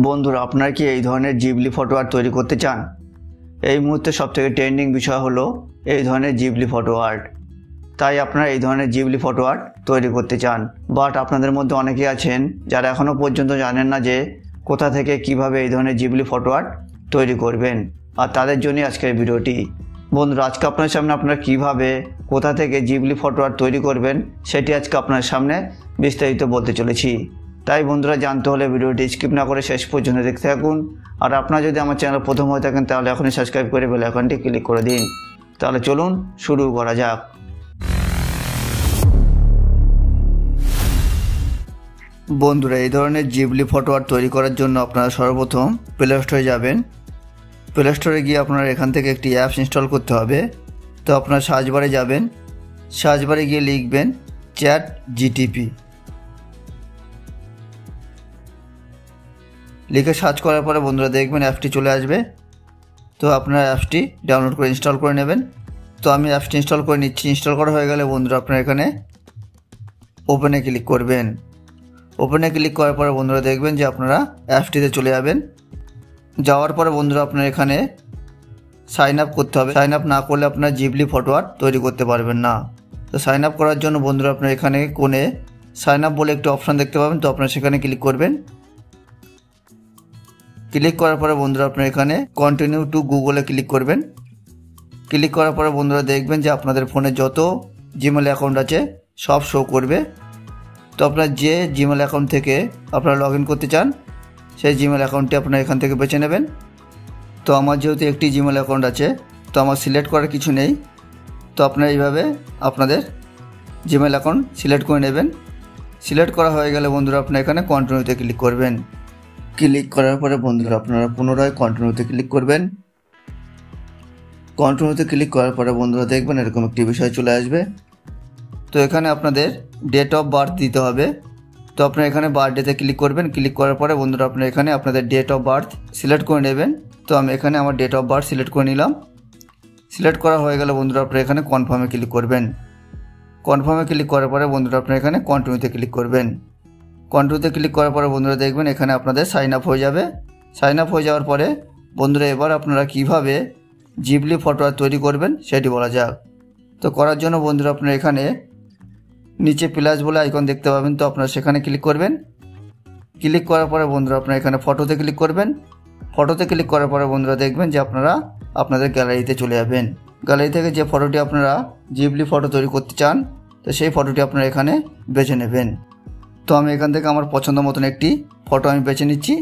বন্ধুরা, আপনারা কি এই ধরনের জিবলি ফটো আর্ট তৈরি করতে চান? এই মুহূর্তে সবথেকে ট্রেন্ডিং বিষয় হলো এই ধরনের জিবলি ফটো আর্ট। তাই আপনারা এই ধরনের জিবলি ফটো আর্ট তৈরি করতে চান, বাট আপনাদের মধ্যে অনেকেই আছেন যারা এখনও পর্যন্ত জানেন না যে কোথা থেকে কিভাবে এই ধরনের জিবলি ফটো আর্ট তৈরি করবেন, আর তাদের জন্যই আজকের ভিডিওটি। বন্ধুরা, আজকে আপনার সামনে আপনারা কিভাবে কোথা থেকে জিবলি ফটো আর্ট তৈরি করবেন সেটি আজকে আপনার সামনে বিস্তারিত বলতে চলেছি। তাই বন্ধুরা, জানতে হলে ভিডিওটি স্কিপ না করে শেষ পর্যন্ত দেখতে থাকুন। আর আপনারা যদি আমার চ্যানেল প্রথম হয়ে থাকেন তাহলে এখনই সাবস্ক্রাইব করে বেল আইকনটি ক্লিক করে দিন। তাহলে চলুন শুরু করা যাক। বন্ধুরা, এই ধরনের জিবলি ফটো আর্ট তৈরি করার জন্য আপনারা সর্বপ্রথম প্লে স্টোরে যাবেন। প্লে স্টোরে গিয়ে আপনারা এখান থেকে একটি অ্যাপস ইনস্টল করতে হবে। তো আপনারা সার্চ বারে যাবেন, সার্চ বারে গিয়ে লিখবেন ChatGPT। লিখে সার্চ করার পরে বন্ধুরা দেখবেন অ্যাপটি চলে আসবে। তো আপনারা অ্যাপসটি ডাউনলোড করে ইনস্টল করে নেবেন। তো আমি অ্যাপসটি ইনস্টল করে নিচ্ছি। ইনস্টল করা হয়ে গেলে বন্ধুরা আপনারা এখানে ওপেনে ক্লিক করবেন। ওপেনে ক্লিক করার পরে বন্ধুরা দেখবেন যে আপনারা অ্যাপসটিতে চলে যাবেন। যাওয়ার পরে বন্ধুরা আপনারা এখানে সাইন আপ করতে হবে। সাইন আপ না করলে আপনারা জিবলি ফটো আর্ট তৈরি করতে পারবেন না। তো সাইন আপ করার জন্য বন্ধুরা আপনারা এখানে কোণে সাইন আপ বলে একটি অপশান দেখতে পাবেন। তো আপনারা সেখানে ক্লিক করবেন। ক্লিক করার পরে বন্ধুরা আপনারা এখানে কন্টিনিউ টু গুগলে ক্লিক করবেন। ক্লিক করার পরে বন্ধুরা দেখবেন যে আপনাদের ফোনে যত জিমেল অ্যাকাউন্ট আছে সব শো করবে। তো আপনারা যে জিমেল অ্যাকাউন্ট থেকে আপনারা লগ ইন করতে চান সেই জিমেল অ্যাকাউন্টটি আপনারা এখান থেকে বেছে নেবেন। তো আমার যেহেতু একটি জিমেল অ্যাকাউন্ট আছে, তো আমার সিলেক্ট করার কিছু নেই। তো আপনারা এইভাবে আপনাদের জিমেল অ্যাকাউন্ট সিলেক্ট করে নেবেন। সিলেক্ট করা হয়ে গেলে বন্ধুরা আপনারা এখানে কন্টিনিউতে ক্লিক করবেন। ক্লিক করার পরে বন্ধুরা আপনারা পুনরায় কন্টিনিউতে ক্লিক করবেন। কন্টিনিউতে ক্লিক করার পরে বন্ধুরা দেখবেন এরকম একটি বিষয় চলে আসবে। তো এখানে আপনাদের ডেট অফ বার্থ দিতে হবে। তো আপনারা এখানে বার্থডেতে ক্লিক করবেন। ক্লিক করার পরে বন্ধুরা আপনারা এখানে আপনাদের ডেট অফ বার্থ সিলেক্ট করে নেবেন। তো আমি এখানে আমার ডেট অফ বার্থ সিলেক্ট করে নিলাম। সিলেক্ট করা হয়ে গেলে বন্ধুরা আপনারা এখানে কনফার্মে ক্লিক করবেন। কনফার্মে ক্লিক করার পরে বন্ধুরা আপনারা এখানে কন্টিনিউতে ক্লিক করবেন। কন্টিনিউতে ক্লিক করার পরে বন্ধুরা দেখবেন এখানে আপনাদের সাইন আপ হয়ে যাবে। সাইন আপ হয়ে যাওয়ার পরে বন্ধুরা এবার আপনারা কিভাবে জিবলি ফটো আর্ট তৈরি করবেন সেটি বলা যাক। তো করার জন্য বন্ধুরা আপনারা এখানে নিচে প্লাস বলে আইকন দেখতে পাবেন। তো আপনারা সেখানে ক্লিক করবেন। ক্লিক করার পরে বন্ধুরা আপনারা এখানে ফটোতে ক্লিক করবেন। ফটোতে ক্লিক করার পরে বন্ধুরা দেখবেন যে আপনারা আপনাদের গ্যালারিতে চলে যাবেন। গ্যালারি থেকে যে ফটোটি আপনারা জিবলি ফটো তৈরি করতে চান তো সেই ফটোটি আপনারা এখানে বেছে নেবেন। তো আমি এখান থেকে আমার পছন্দ মতন একটি ফটো আমি বেছে নিচ্ছি।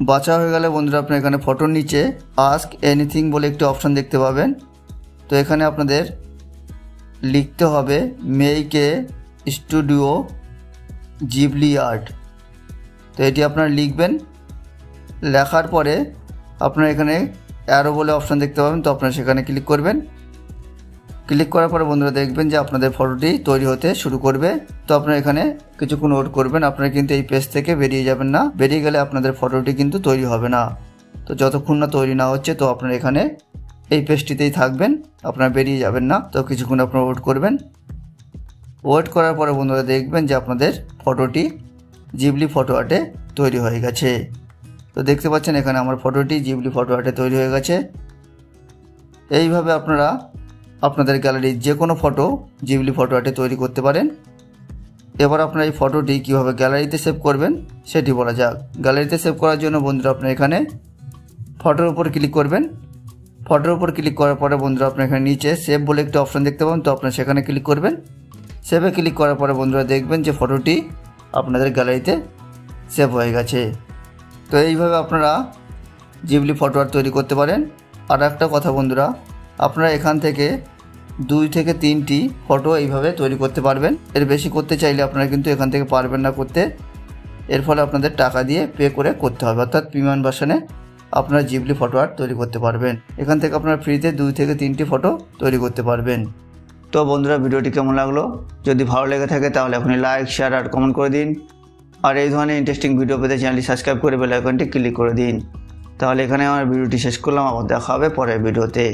বাছা হয়ে গেলে বন্ধুরা আপনারা এখানে ফটোর নিচে আস্ক এনিথিং বলে একটি অপশান দেখতে পাবেন। তো এখানে আপনাদের লিখতে হবে make a studio Ghibli art. তো এটি আপনারা লিখবেন। লেখার পরে আপনারা এখানে অ্যারো বলে অপশান দেখতে পাবেন। তো আপনারা সেখানে ক্লিক করবেন। ক্লিক করার পরে বন্ধুরা দেখবেন যে আপনাদের ফটোটি তৈরি হতে শুরু করবে। তো আপনারা এখানে কিছুক্ষণ ওয়েট করবেন। আপনারা কিন্তু এই পেজ থেকে বেরিয়ে যাবেন না। বেরিয়ে গেলে আপনাদের ফটোটি কিন্তু তৈরি হবে না। তো যতক্ষণ না তৈরি না হচ্ছে তো আপনারা এখানে এই পেজটিতেই থাকবেন, আপনারা বেরিয়ে যাবেন না। তো কিছুক্ষণ আপনারা ওয়েট করবেন। ওয়েট করার পরে বন্ধুরা দেখবেন যে আপনাদের ফটোটি জিবলি ফটো আর্টে তৈরি হয়ে গেছে। তো দেখতে পাচ্ছেন এখানে আমার ফটোটি জিবলি ফটো আর্টে তৈরি হয়ে গেছে। এইভাবে আপনারা আপনাদের গ্যালারির যে কোনো ফটো জিবলি ফটো আর্টে তৈরি করতে পারেন। এবার আপনারা এই ফটোটি কীভাবে গ্যালারিতে সেভ করবেন সেটি বলা যাক। গ্যালারিতে সেভ করার জন্য বন্ধুরা আপনারা এখানে ফটোর উপর ক্লিক করবেন। ফটোর উপর ক্লিক করার পরে বন্ধুরা আপনারা এখানে নিচে সেভ বলে একটি অপশান দেখতে পাবেন। তো আপনারা সেখানে ক্লিক করবেন। সেভে ক্লিক করার পরে বন্ধুরা দেখবেন যে ফটোটি আপনাদের গ্যালারিতে সেভ হয়ে গেছে। তো এইভাবে আপনারা জিবলি ফটো আর্ট তৈরি করতে পারেন। আর একটা কথা বন্ধুরা, আপনারা এখান থেকে 2 থেকে 3টি ফটো এইভাবে তৈরি করতে পারবেন। এর বেশি করতে চাইলে আপনারা কিন্তু এখান থেকে পারবেন না করতে। এর ফলে আপনাদের টাকা দিয়ে পে করে করতে হবে, অর্থাৎ প্রিমিয়াম ভার্সনে আপনারা জিবলি ফটো আর্ট তৈরি করতে পারবেন। এখান থেকে আপনারা ফ্রিতে 2 থেকে 3টি ফটো তৈরি করতে পারবেন। তো বন্ধুরা, ভিডিওটি কেমন লাগলো? যদি ভালো লেগে থাকে তাহলে এখনই লাইক, শেয়ার আর কমেন্ট করে দিন। আর এই ধরনের ইন্টারেস্টিং ভিডিও পেতে চ্যানেলটি সাবস্ক্রাইব করে বেল আইকনটি ক্লিক করে দিন। তাহলে এখানে আমার ভিডিওটি শেষ করলাম। আবার দেখা হবে পরের ভিডিওতে।